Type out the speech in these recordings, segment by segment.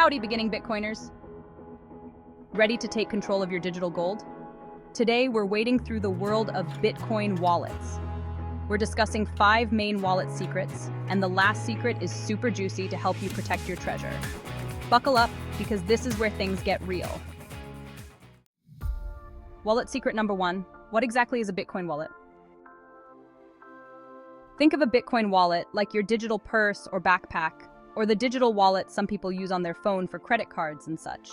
Howdy, beginning Bitcoiners. Ready to take control of your digital gold? Today, we're wading through the world of Bitcoin wallets. We're discussing 5 main wallet secrets, and the last secret is super juicy to help you protect your treasure. Buckle up, because this is where things get real. Wallet secret number 1. What exactly is a Bitcoin wallet? Think of a Bitcoin wallet like your digital purse or backpack, or the digital wallet some people use on their phone for credit cards and such.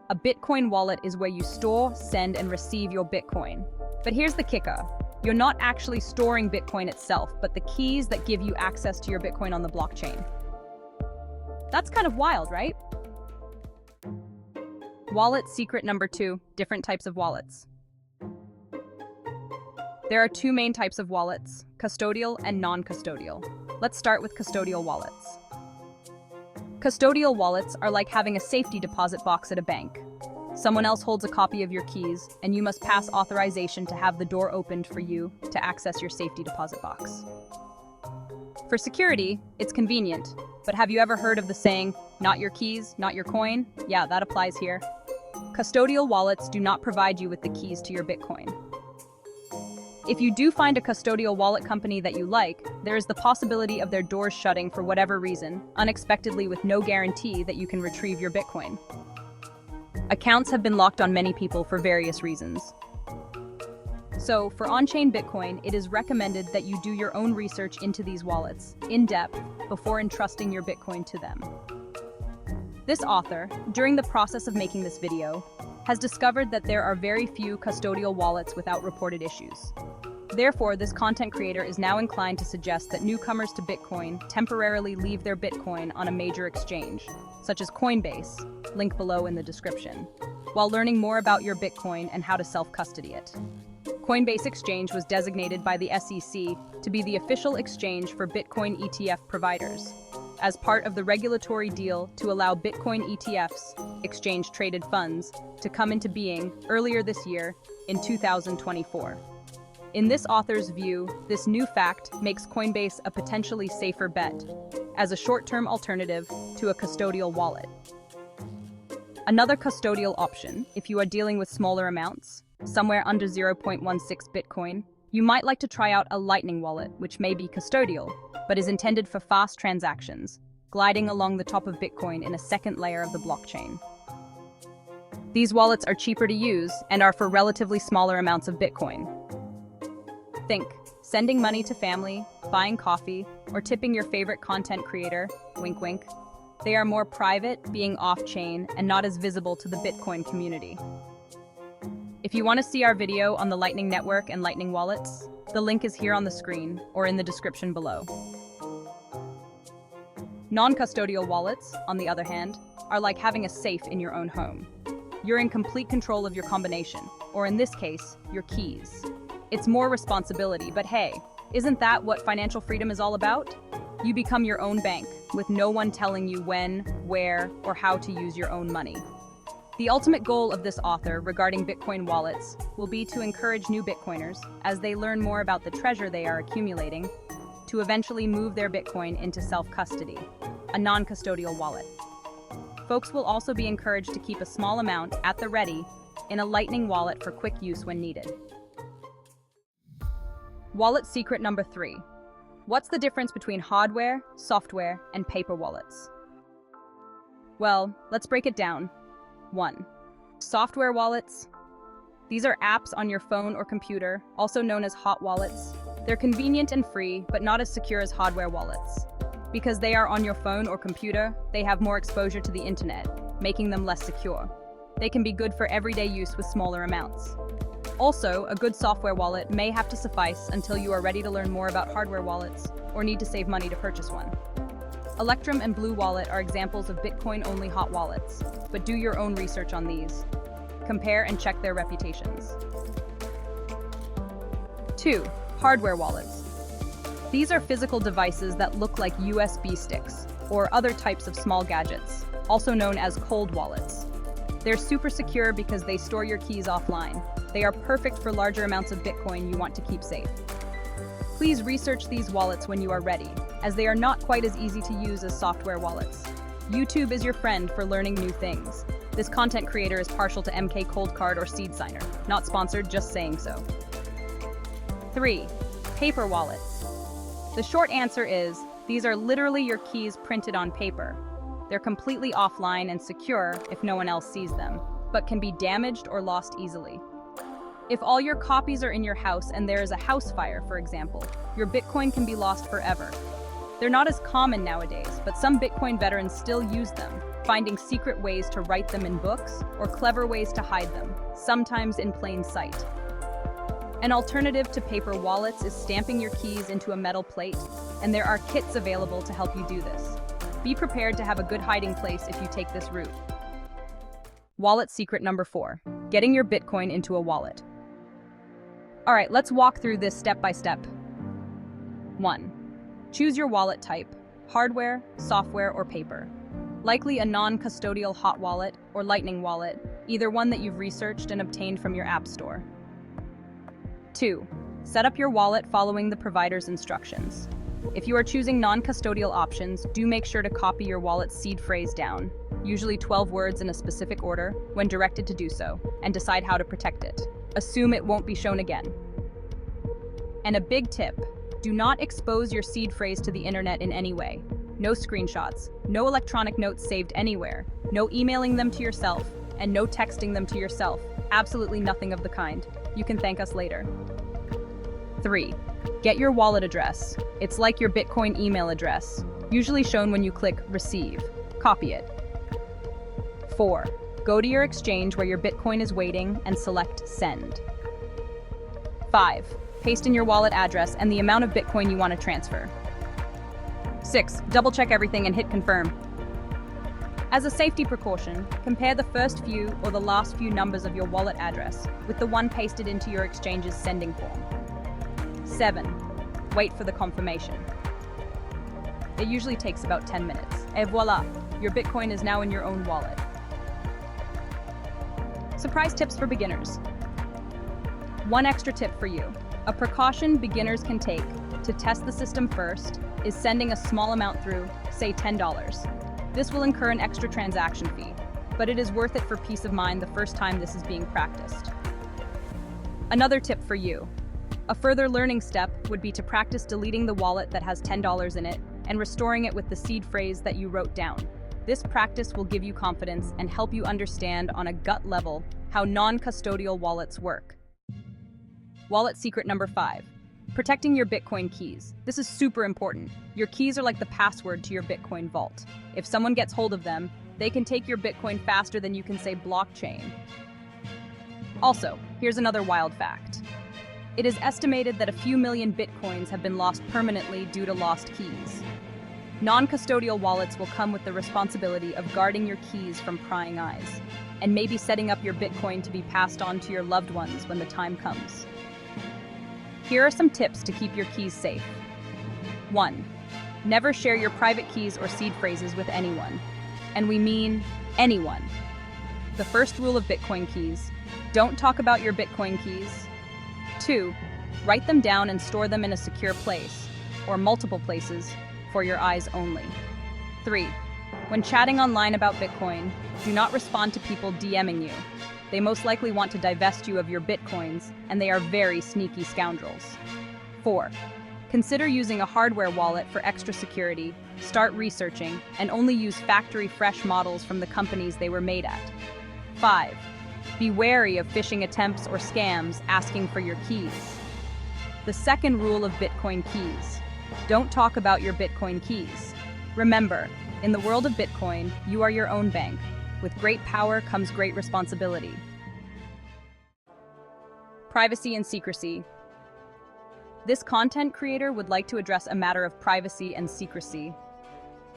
A Bitcoin wallet is where you store, send, and receive your Bitcoin. But here's the kicker. You're not actually storing Bitcoin itself, but the keys that give you access to your Bitcoin on the blockchain. That's kind of wild, right? Wallet secret number 2, different types of wallets. There are 2 main types of wallets, custodial and non-custodial. Let's start with custodial wallets. Custodial wallets are like having a safety deposit box at a bank. Someone else holds a copy of your keys, and you must pass authorization to have the door opened for you to access your safety deposit box. For security, it's convenient, but have you ever heard of the saying, not your keys, not your coin? Yeah, that applies here. Custodial wallets do not provide you with the keys to your Bitcoin. If you do find a custodial wallet company that you like, there is the possibility of their doors shutting for whatever reason, unexpectedly with no guarantee that you can retrieve your Bitcoin. Accounts have been locked on many people for various reasons. So, for on-chain Bitcoin, it is recommended that you do your own research into these wallets, in depth, before entrusting your Bitcoin to them. This author, during the process of making this video, has discovered that there are very few custodial wallets without reported issues. Therefore, this content creator is now inclined to suggest that newcomers to Bitcoin temporarily leave their Bitcoin on a major exchange, such as Coinbase, link below in the description, while learning more about your Bitcoin and how to self-custody it. Coinbase Exchange was designated by the SEC to be the official exchange for Bitcoin ETF providers, as part of the regulatory deal to allow Bitcoin ETFs, exchange-traded funds, to come into being earlier this year in 2024. In this author's view, this new fact makes Coinbase a potentially safer bet, as a short-term alternative to a custodial wallet. Another custodial option, if you are dealing with smaller amounts, somewhere under 0.16 Bitcoin, you might like to try out a Lightning wallet, which may be custodial, but is intended for fast transactions, gliding along the top of Bitcoin in a second layer of the blockchain. These wallets are cheaper to use and are for relatively smaller amounts of Bitcoin. Think, sending money to family, buying coffee, or tipping your favorite content creator, wink wink. They are more private, being off-chain, and not as visible to the Bitcoin community. If you want to see our video on the Lightning Network and Lightning wallets, the link is here on the screen or in the description below. Non-custodial wallets, on the other hand, are like having a safe in your own home. You're in complete control of your combination, or in this case, your keys. It's more responsibility, but hey, isn't that what financial freedom is all about? You become your own bank, with no one telling you when, where, or how to use your own money. The ultimate goal of this author regarding Bitcoin wallets will be to encourage new Bitcoiners, as they learn more about the treasure they are accumulating, to eventually move their Bitcoin into self-custody, a non-custodial wallet. Folks will also be encouraged to keep a small amount at the ready in a Lightning wallet for quick use when needed. Wallet secret number 3. What's the difference between hardware, software, and paper wallets? Well, let's break it down. 1. Software wallets. These are apps on your phone or computer, also known as hot wallets. They're convenient and free, but not as secure as hardware wallets. Because they are on your phone or computer, they have more exposure to the internet, making them less secure. They can be good for everyday use with smaller amounts. Also, a good software wallet may have to suffice until you are ready to learn more about hardware wallets or need to save money to purchase one. Electrum and Blue Wallet are examples of Bitcoin-only hot wallets, but do your own research on these. Compare and check their reputations. 2. Hardware wallets. These are physical devices that look like USB sticks or other types of small gadgets, also known as cold wallets. They're super secure because they store your keys offline. They are perfect for larger amounts of Bitcoin you want to keep safe. Please research these wallets when you are ready, as they are not quite as easy to use as software wallets. YouTube is your friend for learning new things. This content creator is partial to MK Cold Card or Seed Signer. Not sponsored, just saying so. 3. Paper wallets. The short answer is, these are literally your keys printed on paper. They're completely offline and secure if no one else sees them, but can be damaged or lost easily. If all your copies are in your house and there is a house fire, for example, your Bitcoin can be lost forever. They're not as common nowadays, but some Bitcoin veterans still use them, finding secret ways to write them in books or clever ways to hide them, sometimes in plain sight. An alternative to paper wallets is stamping your keys into a metal plate, and there are kits available to help you do this. Be prepared to have a good hiding place if you take this route. Wallet secret number 4, getting your Bitcoin into a wallet. All right, let's walk through this step by step. 1. Choose your wallet type, hardware, software, or paper. Likely a non-custodial hot wallet or lightning wallet, either one that you've researched and obtained from your app store. 2. Set up your wallet following the provider's instructions. If you are choosing non-custodial options, do make sure to copy your wallet's seed phrase down, usually 12 words in a specific order, when directed to do so, and decide how to protect it. Assume it won't be shown again. And a big tip, do not expose your seed phrase to the internet in any way. No screenshots, no electronic notes saved anywhere, no emailing them to yourself, and no texting them to yourself. Absolutely nothing of the kind. You can thank us later. 3. Get your wallet address. It's like your Bitcoin email address, usually shown when you click Receive. Copy it. 4. Go to your exchange where your Bitcoin is waiting and select Send. 5. Paste in your wallet address and the amount of Bitcoin you want to transfer. 6. Double check everything and hit Confirm. As a safety precaution, compare the first few or the last few numbers of your wallet address with the one pasted into your exchange's sending form. 7. Wait for the confirmation. It usually takes about 10 minutes. Et voila, your Bitcoin is now in your own wallet. Surprise tips for beginners. One extra tip for you. A precaution beginners can take to test the system first is sending a small amount through, say $10. This will incur an extra transaction fee, but it is worth it for peace of mind the first time this is being practiced. Another tip for you. A further learning step would be to practice deleting the wallet that has $10 in it and restoring it with the seed phrase that you wrote down. This practice will give you confidence and help you understand on a gut level how non-custodial wallets work. Wallet secret number 5. Protecting your Bitcoin keys. This is super important. Your keys are like the password to your Bitcoin vault. If someone gets hold of them, they can take your Bitcoin faster than you can say blockchain. Also, here's another wild fact. It is estimated that a few million Bitcoins have been lost permanently due to lost keys. Non-custodial wallets will come with the responsibility of guarding your keys from prying eyes, and maybe setting up your Bitcoin to be passed on to your loved ones when the time comes. Here are some tips to keep your keys safe. 1. Never share your private keys or seed phrases with anyone. And we mean anyone. The first rule of Bitcoin keys: don't talk about your Bitcoin keys. 2. Write them down and store them in a secure place, or multiple places, for your eyes only. 3. When chatting online about Bitcoin, do not respond to people DMing you. They most likely want to divest you of your Bitcoins, and they are very sneaky scoundrels. 4. Consider using a hardware wallet for extra security, start researching, and only use factory fresh models from the companies they were made at. 5. Be wary of phishing attempts or scams asking for your keys. The second rule of Bitcoin keys: don't talk about your Bitcoin keys. Remember, in the world of Bitcoin, you are your own bank. With great power comes great responsibility. Privacy and secrecy. This content creator would like to address a matter of privacy and secrecy.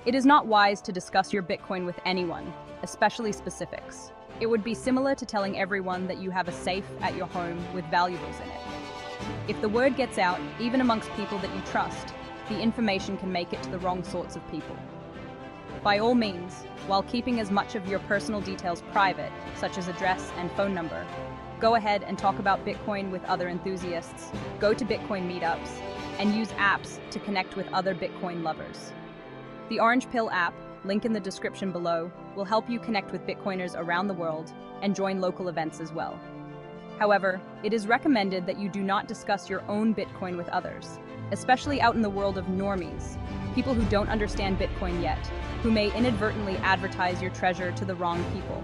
It is not wise to discuss your Bitcoin with anyone, especially specifics. It would be similar to telling everyone that you have a safe at your home with valuables in it. If the word gets out, even amongst people that you trust, the information can make it to the wrong sorts of people. By all means, while keeping as much of your personal details private, such as address and phone number, go ahead and talk about Bitcoin with other enthusiasts, go to Bitcoin meetups, and use apps to connect with other Bitcoin lovers. The Orange Pill app, link in the description below, will help you connect with Bitcoiners around the world and join local events as well. However, it is recommended that you do not discuss your own Bitcoin with others, especially out in the world of normies, people who don't understand Bitcoin yet, who may inadvertently advertise your treasure to the wrong people.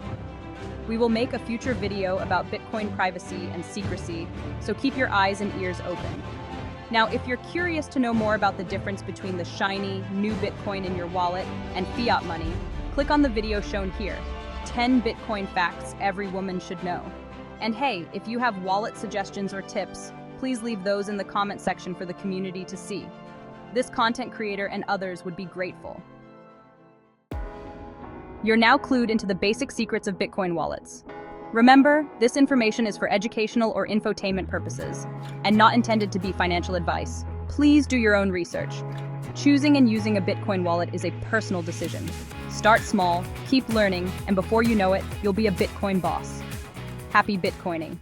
We will make a future video about Bitcoin privacy and secrecy, so keep your eyes and ears open. Now, if you're curious to know more about the difference between the shiny, new Bitcoin in your wallet and fiat money, click on the video shown here, 10 Bitcoin facts every woman should know. And hey, if you have wallet suggestions or tips, please leave those in the comment section for the community to see. This content creator and others would be grateful. You're now clued into the basic secrets of Bitcoin wallets. Remember, this information is for educational or infotainment purposes, and not intended to be financial advice. Please do your own research. Choosing and using a Bitcoin wallet is a personal decision. Start small, keep learning, and before you know it, you'll be a Bitcoin boss. Happy Bitcoining.